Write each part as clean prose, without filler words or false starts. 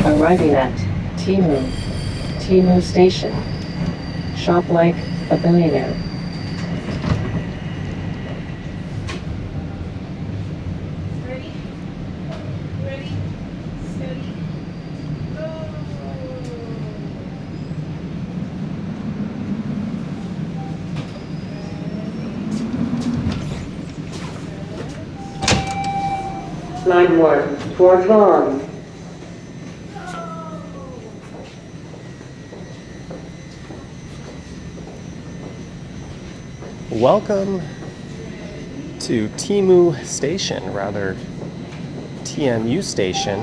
Arriving at TMU Station. Shop like a billionaire. Ready, steady, go. Line 1 for Vaughan. Welcome to TMU Station, rather TMU Station.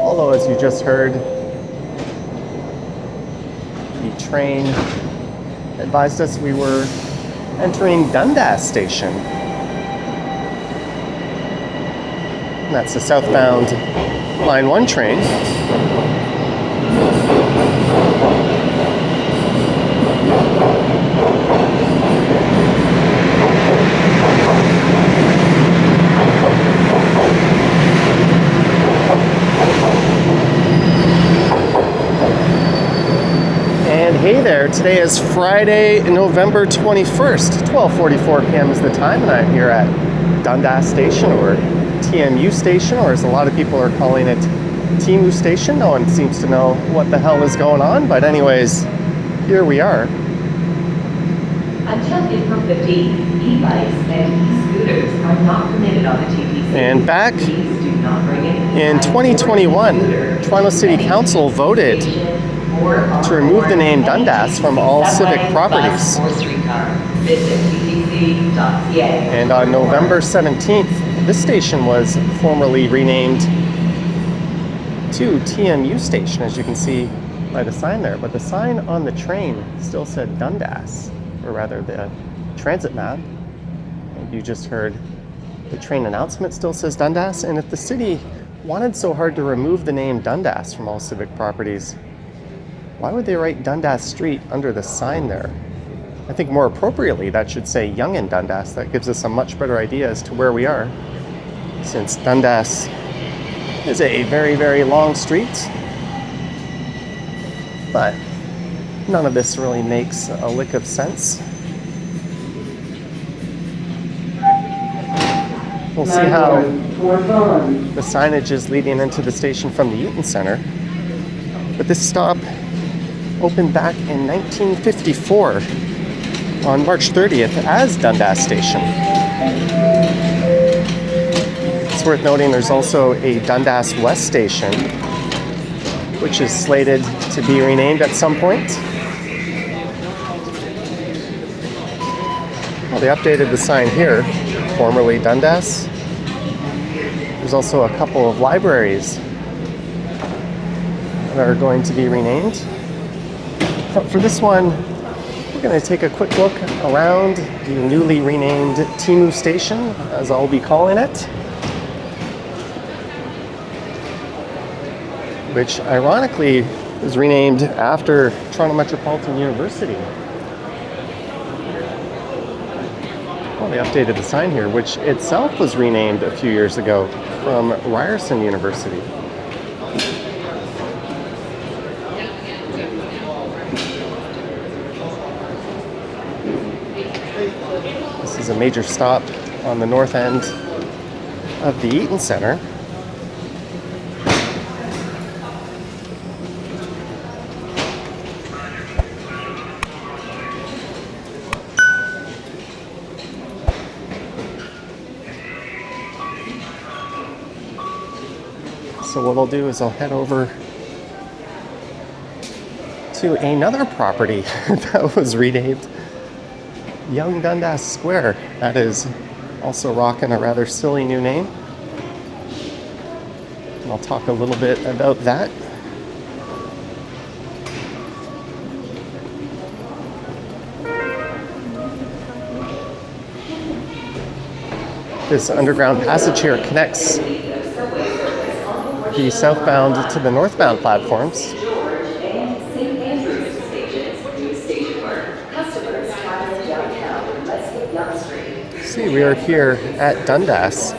Although, as you just heard, the train advised us we were entering Dundas Station. And that's the southbound Line 1 train. And hey there, today is Friday, November 21st, 12:44 p.m. is the time, and I'm here at Dundas Station, or TMU Station, or as a lot of people are calling it, TMU Station. No one seems to know what the hell is going on, but anyways, here we are. Until April 15th, e-bikes and e-scooters are not permitted on the TTC. And back Please do not bring in 2021, Toronto City Council voted to remove the name Dundas from all civic properties. And on November 17th, this station was formally renamed to TMU Station, as you can see by the sign there. But the sign on the train still said Dundas, or rather the transit map. And you just heard the train announcement still says Dundas. And if the city wanted so hard to remove the name Dundas from all civic properties, why would they write Dundas Street under the sign there? I think more appropriately that should say Yonge-Dundas. That gives us a much better idea as to where we are, since Dundas is a very, very long street. But none of this really makes a lick of sense. We'll see how the signage is leading into the station from the Eaton Centre. But this stop opened back in 1954 on March 30th as Dundas Station. It's worth noting there's also a Dundas West Station, which is slated to be renamed at some point. Well, they updated the sign here, formerly Dundas. There's also a couple of libraries that are going to be renamed. But for this one, we're going to take a quick look around the newly renamed TMU Station, as I'll be calling it, which ironically was renamed after Toronto Metropolitan University. Well, they updated the sign here, which itself was renamed a few years ago from Ryerson University. This is a major stop on the north end of the Eaton Centre. So what I'll do is I'll head over to another property that was renamed Yonge-Dundas Square. That is also rocking a rather silly new name. And I'll talk a little bit about that. This underground passage here connects the southbound to the northbound platforms. See, we are here at Dundas.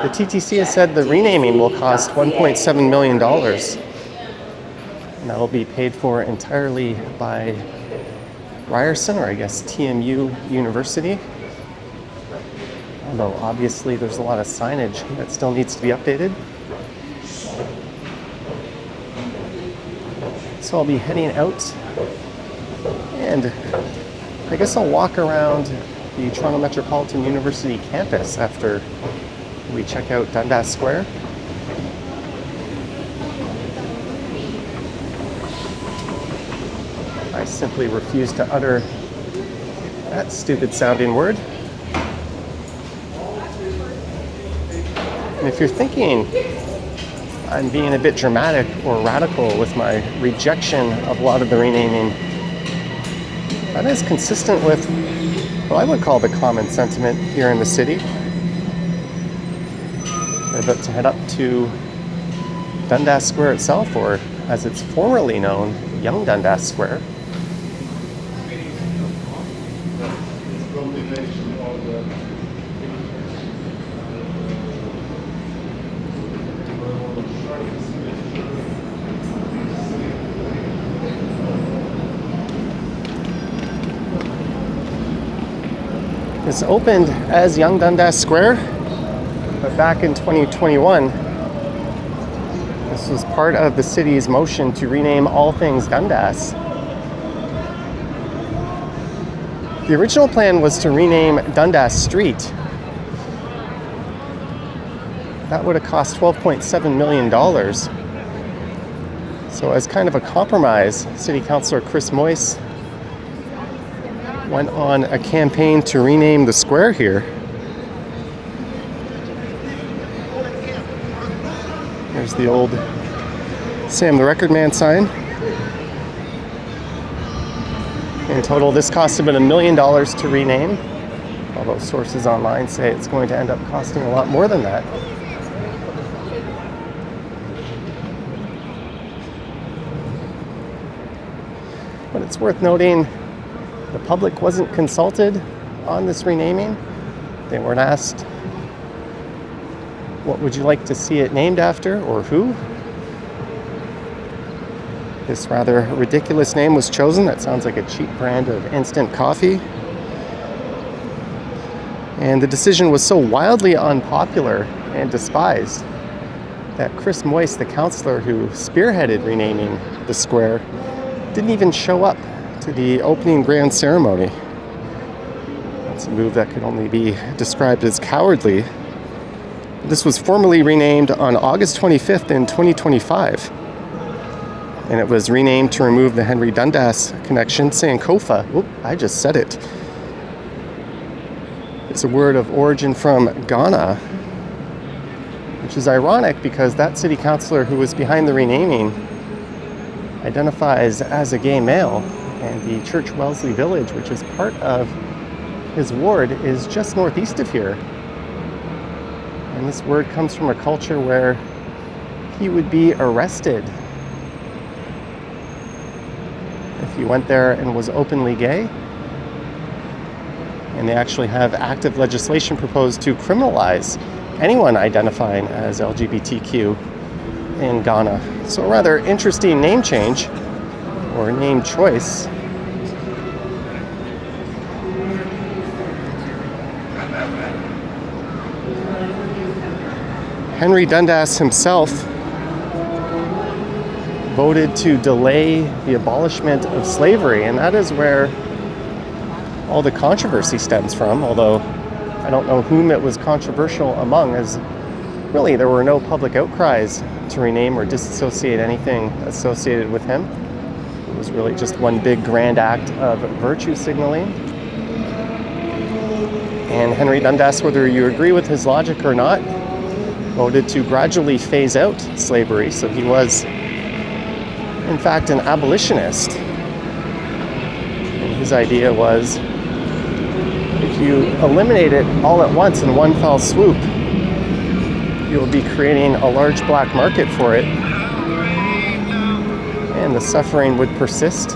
The TTC has said the renaming will cost $1.7 million. And that will be paid for entirely by Ryerson, or I guess TMU University. Although obviously there's a lot of signage that still needs to be updated. So I'll be heading out, and I guess I'll walk around the Toronto Metropolitan University campus after we check out Dundas Square. I simply refuse to utter that stupid sounding word. And if you're thinking I'm being a bit dramatic or radical with my rejection of a lot of the renaming, that is consistent with what I would call the common sentiment here in the city. We're about to head up to Dundas Square itself, or as it's formerly known, Yonge-Dundas Square. It's opened as Yonge-Dundas Square, but back in 2021, this was part of the city's motion to rename all things Dundas. The original plan was to rename Dundas Street. That would have cost $12.7 million. So as kind of a compromise, City Councillor Chris Moyse went on a campaign to rename the square here. There's the old Sam the Record Man sign. In total, this cost about $1 million to rename, although sources online say it's going to end up costing a lot more than that. But it's worth noting the public wasn't consulted on this renaming. They weren't asked, what would you like to see it named after, or who? This rather ridiculous name was chosen. That sounds like a cheap brand of instant coffee. And the decision was so wildly unpopular and despised that Chris Moyse, the councillor who spearheaded renaming the square, didn't even show up to the opening grand ceremony. That's a move that could only be described as cowardly. This was formally renamed on August 25th in 2025. And it was renamed to remove the Henry Dundas connection. Sankofa, I just said it. It's a word of origin from Ghana, which is ironic because that city councillor who was behind the renaming identifies as a gay male, and the Church Wellesley Village, which is part of his ward, is just northeast of here. And this word comes from a culture where he would be arrested if he went there and was openly gay. And they actually have active legislation proposed to criminalize anyone identifying as LGBTQ in Ghana. So a rather interesting name change, or name choice. Henry Dundas himself voted to delay the abolishment of slavery, and that is where all the controversy stems from, although I don't know whom it was controversial among, as really there were no public outcries to rename or disassociate anything associated with him. It was really just one big grand act of virtue signaling. And Henry Dundas, whether you agree with his logic or not, voted to gradually phase out slavery. So he was, in fact, an abolitionist. And his idea was, if you eliminate it all at once in one fell swoop, you'll be creating a large black market for it, and the suffering would persist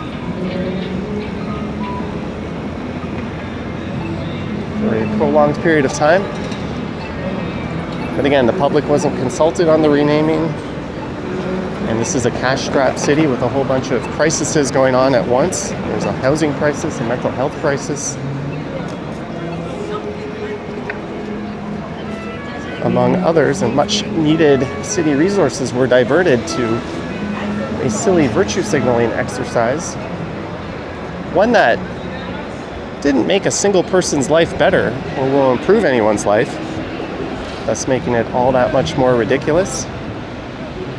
for a prolonged period of time. But again, the public wasn't consulted on the renaming. And this is a cash-strapped city with a whole bunch of crises going on at once. There's a housing crisis, a mental health crisis, among others, and much needed city resources were diverted to a silly virtue signaling exercise. One that didn't make a single person's life better or will improve anyone's life, thus making it all that much more ridiculous.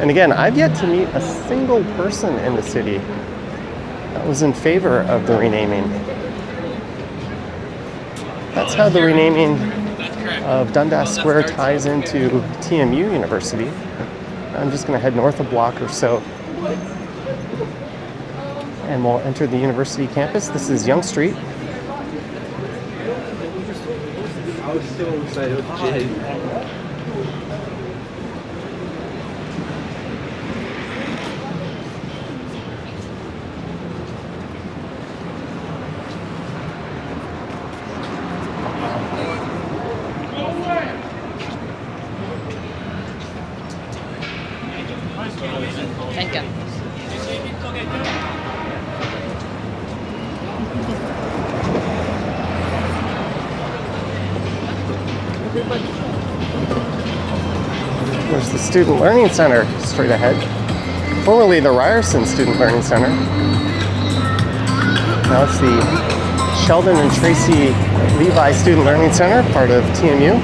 And again, I've yet to meet a single person in the city that was in favor of the renaming. That's how the renaming of Dundas Square ties into TMU University. I'm just going to head north a block or so, and we'll enter the university campus. This is Yonge Street. I was so excited. Thank you. There's the Student Learning Center straight ahead. Formerly the Ryerson Student Learning Center. Now it's the Sheldon and Tracy Levi Student Learning Center, part of TMU.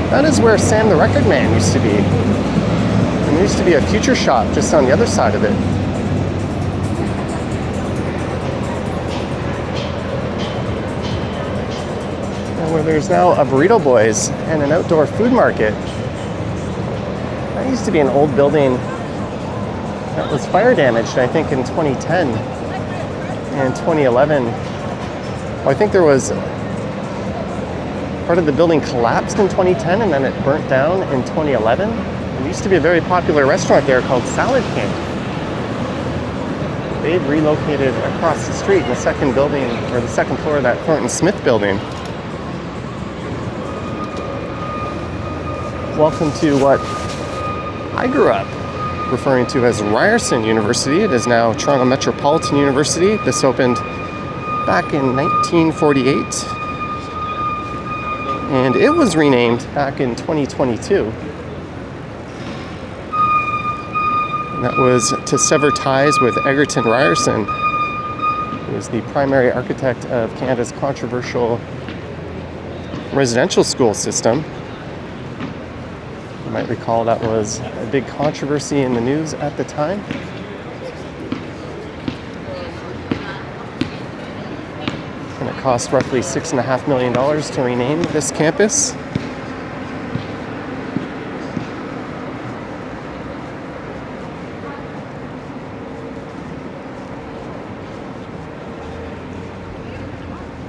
That is where Sam the Record Man used to be. And there used to be a Future Shop just on the other side of it. And where there's now a Burrito Boys and an outdoor food market. That used to be an old building that was fire damaged, I think, in 2010 and 2011. Well, I think there was part of the building collapsed in 2010 and then it burnt down in 2011. There used to be a very popular restaurant there called Salad King. They've relocated across the street in the second building, or the second floor of that Thornton Smith building. Welcome to what I grew up referring to as Ryerson University. It is now Toronto Metropolitan University. This opened back in 1948. And it was renamed back in 2022. And that was to sever ties with Egerton Ryerson, who was the primary architect of Canada's controversial residential school system. You might recall that was a big controversy in the news at the time. And it cost roughly $6.5 million to rename this campus.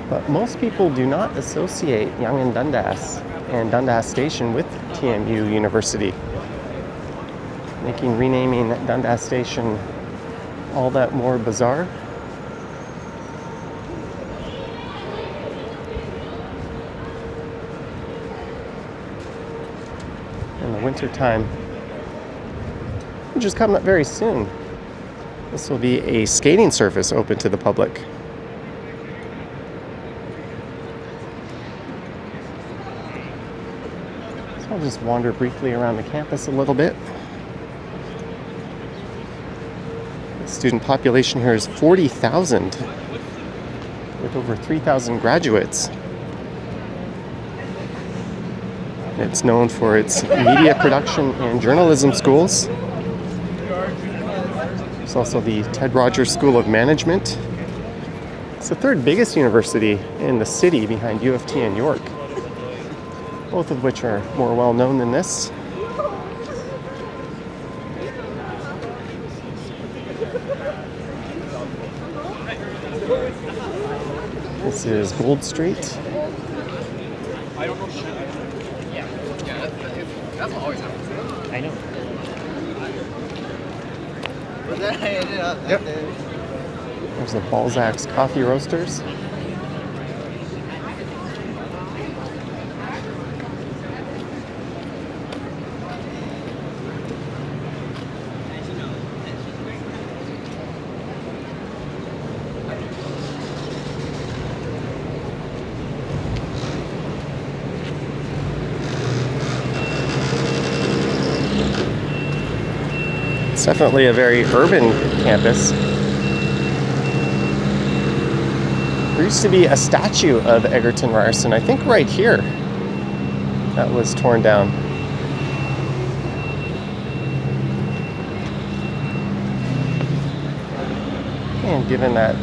But most people do not associate Yonge-Dundas and Dundas Station with TMU University, making renaming Dundas Station all that more bizarre. In the winter time, which is coming up very soon, this will be a skating surface open to the public. I'll just wander briefly around the campus a little bit. The student population here is 40,000, with over 3,000 graduates. It's known for its media production and journalism schools. There's also the Ted Rogers School of Management. It's the third biggest university in the city behind U of T and York, both of which are more well known than this. This is Gold Street. That's always happens. I know. Yep. There's the Balzac's Coffee Roasters. It's definitely a very urban campus. There used to be a statue of Egerton Ryerson, I think right here, that was torn down. And given that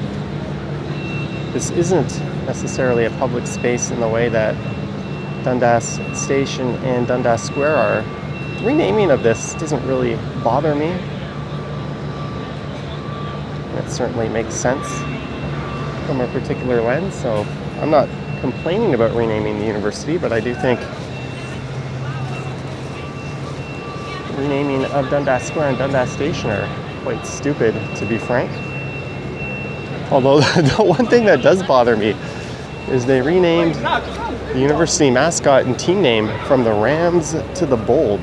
this isn't necessarily a public space in the way that Dundas Station and Dundas Square are, renaming of this doesn't really bother me. It certainly makes sense from a particular lens, so I'm not complaining about renaming the university, but I do think renaming of Dundas Square and Dundas Station are quite stupid, to be frank. Although the one thing that does bother me is they renamed the university mascot and team name from the Rams to the Bold.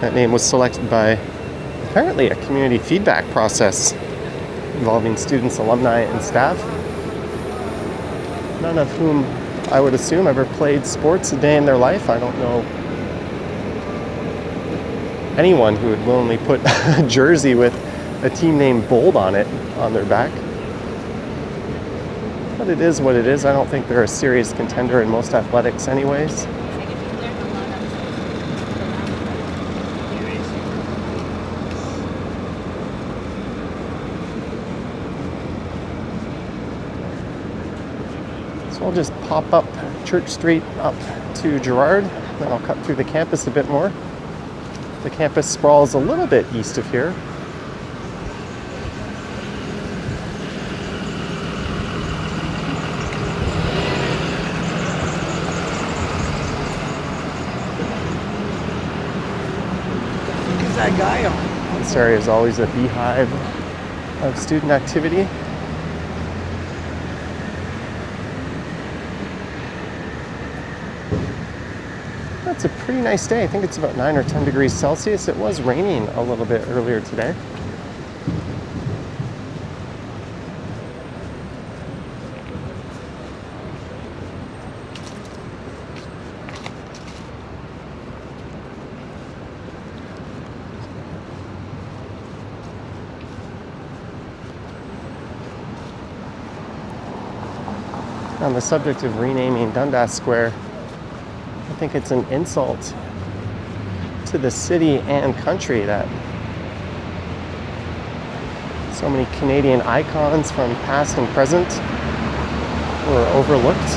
That name was selected by apparently a community feedback process involving students, alumni, and staff, none of whom I would assume ever played sports a day in their life. I don't know anyone who would willingly put a jersey with a team name Bold on it on their back. But it is what it is. I don't think they're a serious contender in most athletics anyways. So I'll just pop up Church Street up to Gerrard, then I'll cut through the campus a bit more. The campus sprawls a little bit east of here. That guy on. This area is always a beehive of student activity. It's a pretty nice day. I think it's about 9 or 10 degrees Celsius. It was raining a little bit earlier today. On the subject of renaming Dundas Square, I think it's an insult to the city and country that so many Canadian icons from past and present were overlooked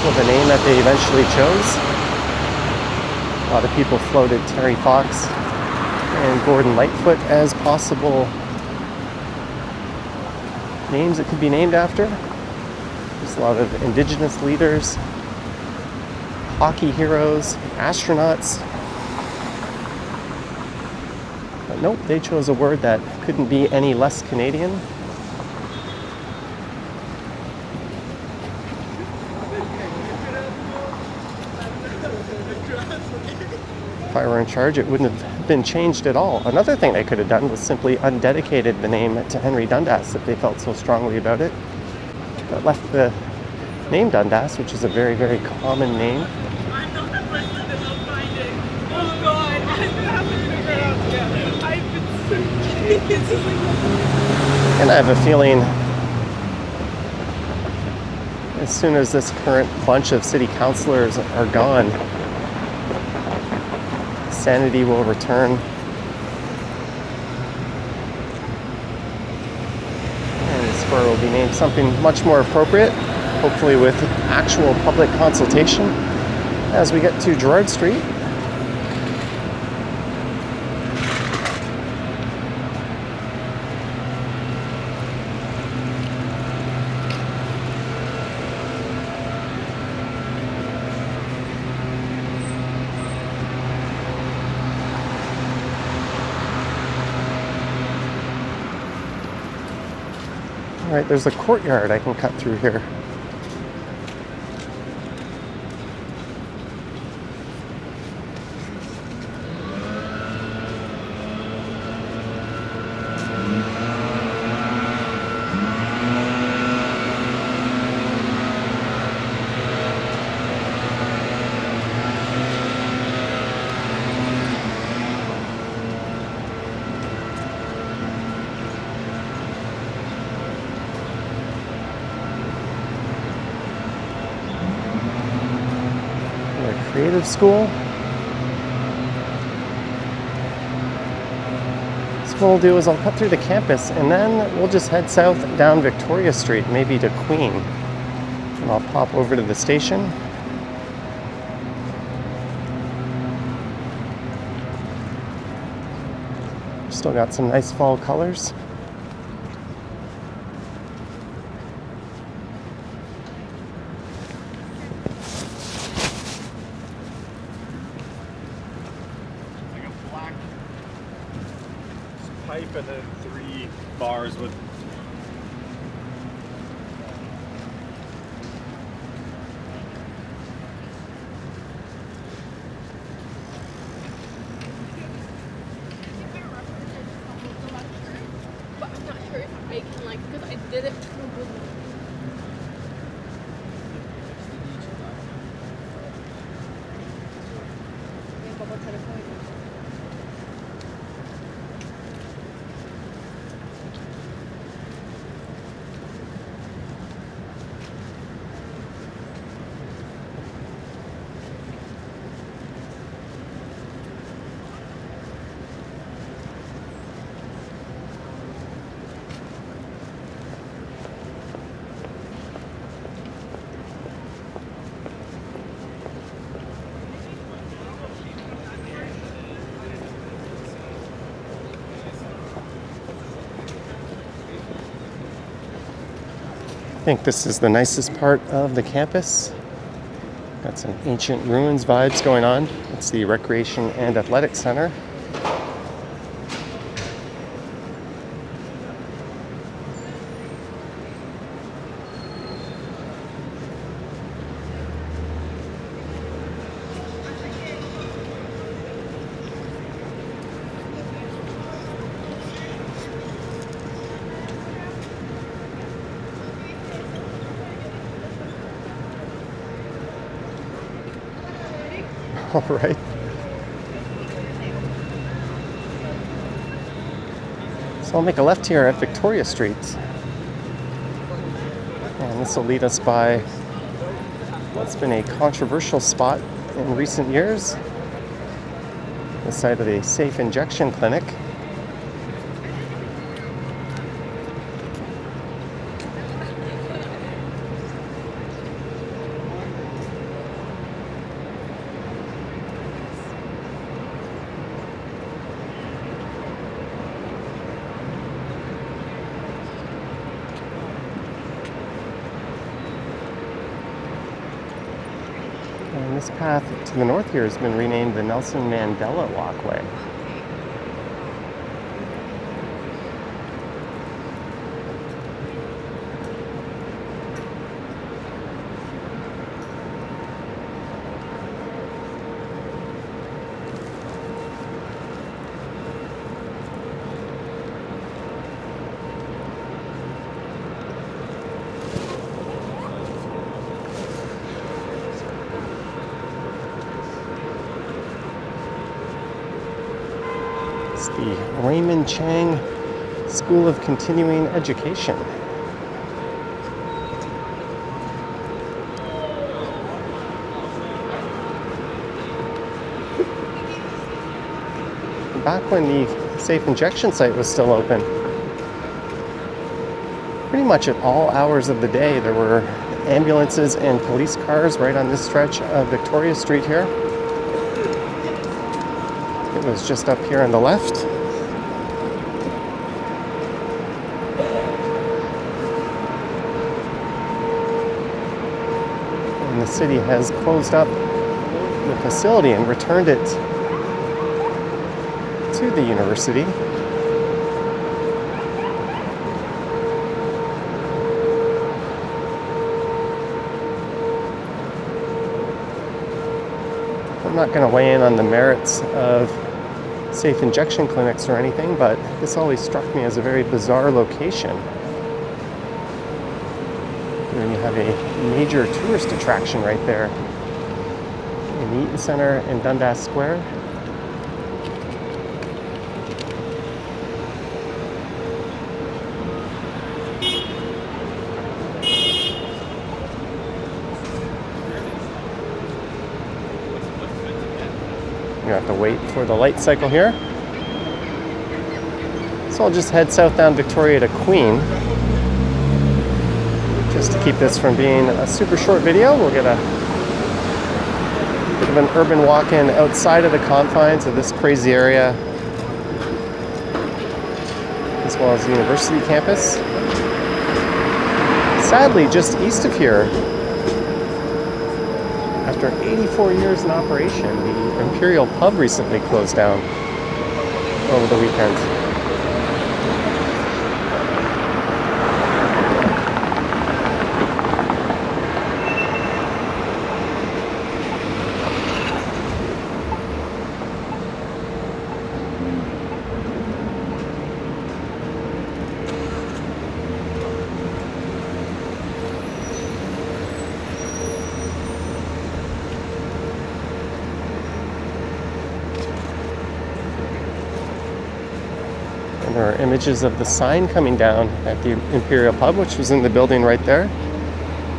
for the name that they eventually chose. A lot of people floated Terry Fox and Gordon Lightfoot as possible names it could be named after. There's a lot of Indigenous leaders, hockey heroes, astronauts. But nope, they chose a word that couldn't be any less Canadian. If I were in charge, it wouldn't have been changed at all. Another thing they could have done was simply undedicated the name to Henry Dundas if they felt so strongly about it. But left the name Dundas, which is a very, very common name. I'm not the person that will find it. Oh God, I'm gonna have to figure it out together. I've been so curious. And I have a feeling as soon as this current bunch of city councilors are gone, sanity will return. And the square will be named something much more appropriate, hopefully with actual public consultation as we get to Gerrard Street. All right, there's a courtyard I can cut through here. Creative School. So what we'll do is I'll cut through the campus and then we'll just head south down Victoria Street, maybe to Queen. And I'll pop over to the station. Still got some nice fall colors. Like a black pipe and then 3 bars with But I'm not sure if I can, like, because I did it for I think this is the nicest part of the campus. Got some ancient ruins vibes going on. It's the Recreation and Athletic Center. All right. So I'll make a left here at Victoria Street. And this will lead us by what's been a controversial spot in recent years, the site of the safe injection clinic. And this path to the north here has been renamed the Nelson Mandela Walkway. It's the Raymond Chang School of Continuing Education. Back when the safe injection site was still open, pretty much at all hours of the day there were ambulances and police cars right on this stretch of Victoria Street here. It was just up here on the left. And the city has closed up the facility and returned it to the university. I'm not going to weigh in on the merits of safe injection clinics or anything, but this always struck me as a very bizarre location. And then you have a major tourist attraction right there in the Eaton Center in Dundas Square. You have to wait for the light cycle here. So I'll just head south down Victoria to Queen. Just to keep this from being a super short video, we'll get a bit of an urban walk-in outside of the confines of this crazy area, as well as the university campus. Sadly, just east of here, after 84 years in operation, the Imperial Pub recently closed down over the weekend. There are images of the sign coming down at the Imperial Pub, which was in the building right there.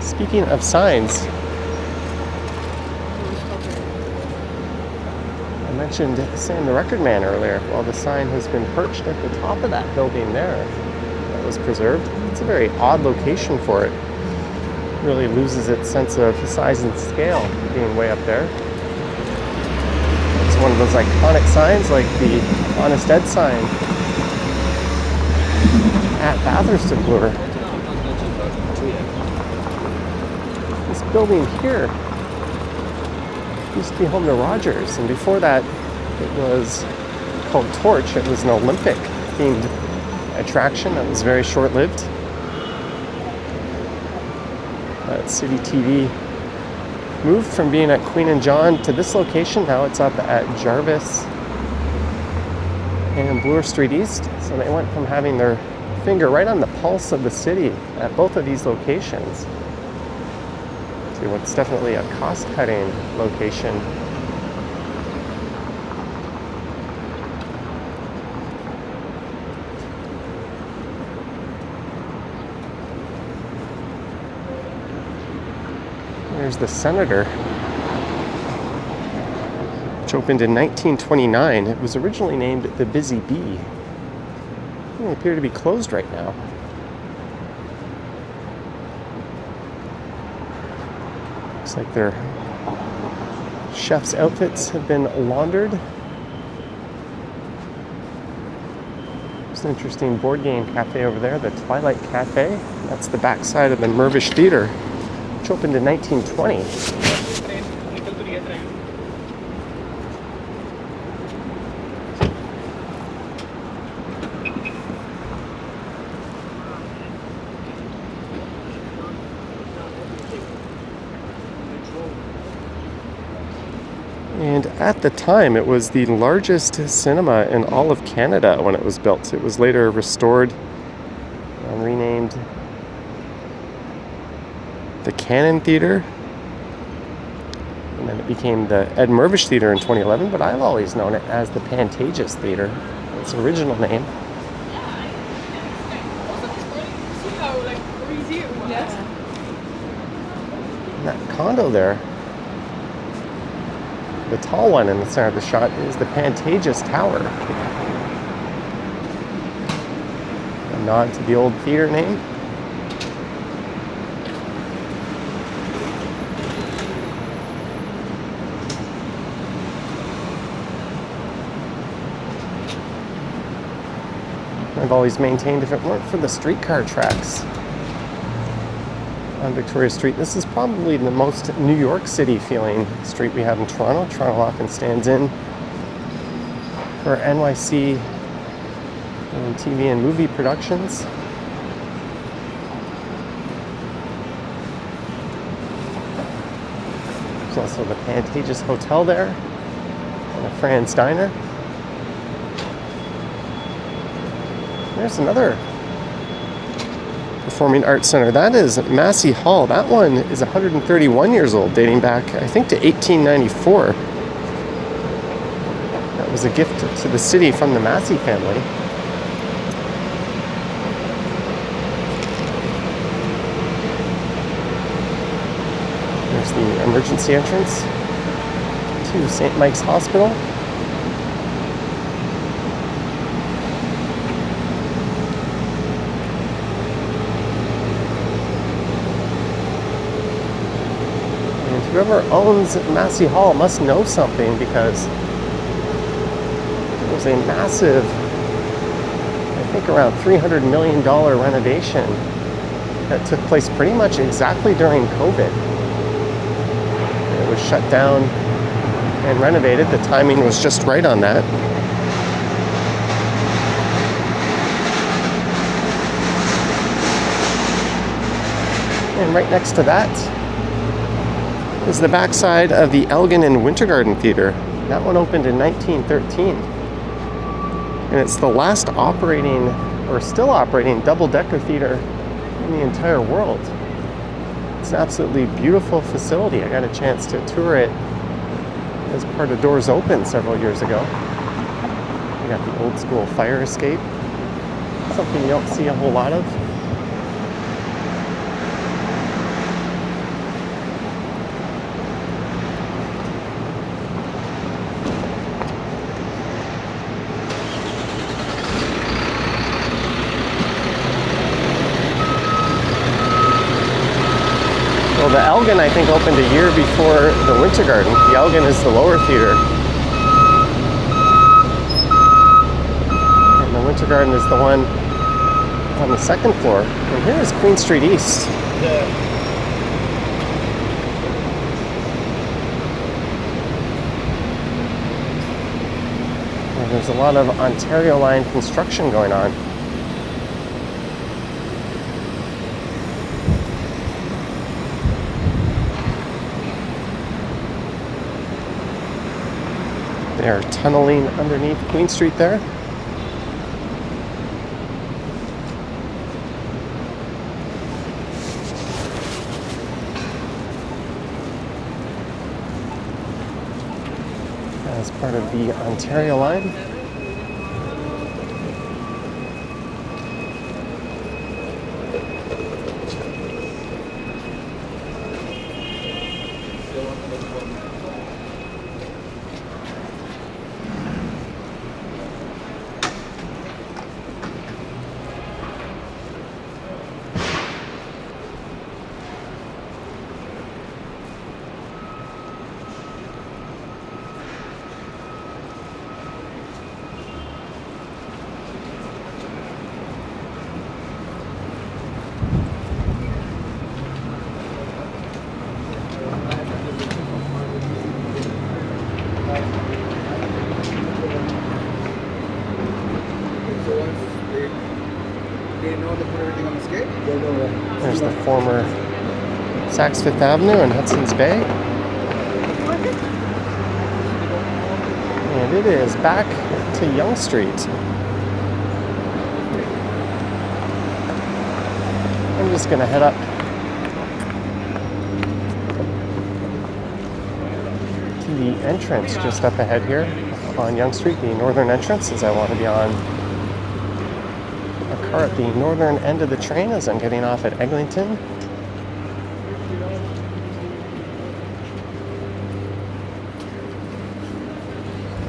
Speaking of signs, I mentioned Sam the Record Man earlier. Well, the sign has been perched at the top of that building there that was preserved. It's a very odd location for it. It really loses its sense of size and scale being way up there. It's one of those iconic signs like the Honest Ed sign at Bathurst and Bloor. This building here used to be home to Rogers, and before that it was called Torch. It was an Olympic themed attraction that was very short-lived. City TV moved from being at Queen and John to this location. Now it's up at Jarvis and Bloor Street East. So they went from having their finger right on the pulse of the city at both of these locations to what's definitely a cost-cutting location. There's the Senator, which opened in 1929. It was originally named the Busy Bee. They appear to be closed right now. Looks like their chef's outfits have been laundered. There's an interesting board game cafe over there, the Twilight Cafe. That's the backside of the Mirvish Theatre, which opened in 1920. And at the time, it was the largest cinema in all of Canada when it was built. It was later restored and renamed the Cannon Theatre, and then it became the Ed Mirvish Theatre in 2011, but I've always known it as the Pantages Theatre, its original name. See how like crazy it was? Yes. And that condo there, the tall one in the center of the shot, is the Pantages Tower. A nod to the old theatre name. I've always maintained if it weren't for the streetcar tracks on Victoria Street, this is probably the most New York City feeling street we have in Toronto. Toronto often stands in for NYC and TV and movie productions. There's also the Pantages Hotel there and a Fran's Diner. There's another Performing Arts Center. That is Massey Hall. That one is 131 years old, dating back, I think, to 1894. That was a gift to the city from the Massey family. There's the emergency entrance to St. Mike's Hospital. whoever owns Massey Hall must know something, because it was a massive, I think around $300 million renovation that took place pretty much exactly during COVID. It was shut down and renovated. The timing was just right on that. And right next to that is the backside of the Elgin and Winter Garden Theater. That one opened in 1913. And it's the last operating, or still operating, double-decker theater in the entire world. It's an absolutely beautiful facility. I got a chance to tour it as part of Doors Open several years ago. We got the old school fire escape, something you don't see a whole lot of. Well, the Elgin, I think, opened a year before the Winter Garden. The Elgin is the lower theater. And the Winter Garden is the one on the second floor. And here is Queen Street East. And there's a lot of Ontario Line construction going on. They're tunneling underneath Queen Street there. As part of the Ontario Line. There's the former Saks Fifth Avenue and Hudson's Bay. And it is back to Yonge Street. I'm just going to head up to the entrance just up ahead here on Yonge Street, the northern entrance, as I want to be on a car at the northern end of the train as I'm getting off at Eglinton.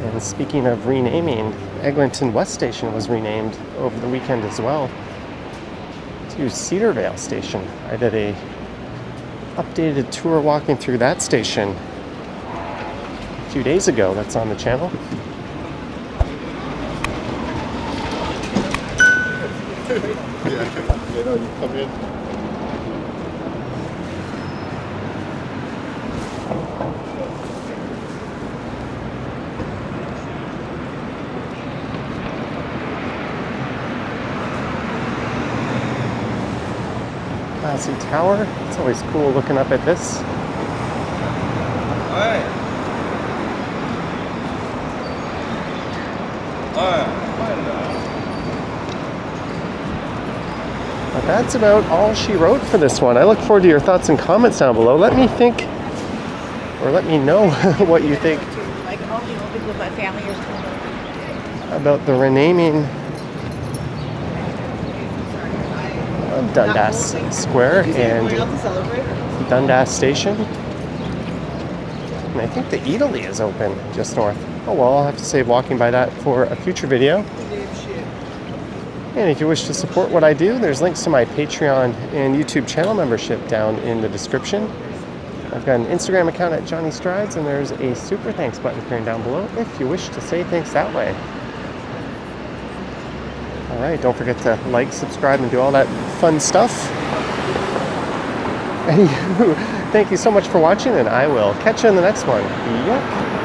And speaking of renaming, Eglinton West Station was renamed over the weekend as well to Cedarvale Station. I did a updated tour walking through that station a few days ago. That's on the channel. You know, you come in. Classy tower. It's always cool looking up at this. But that's about all she wrote for this one. I look forward to your thoughts and comments down below. Let me think, or let me know what you think Like, I'll be hoping with my family or something. about the renaming of Dundas Square and Dundas Station. And I think the Eataly is open just north. Oh well, I'll have to save walking by that for a future video. And if you wish to support what I do, there's links to my Patreon and YouTube channel membership down in the description. I've got an Instagram account at Johnny Strides, and there's a super thanks button appearing down below if you wish to say thanks that way. All right, don't forget to like, subscribe, and do all that fun stuff. Anywho, thank you so much for watching, and I will catch you in the next one. Yuck.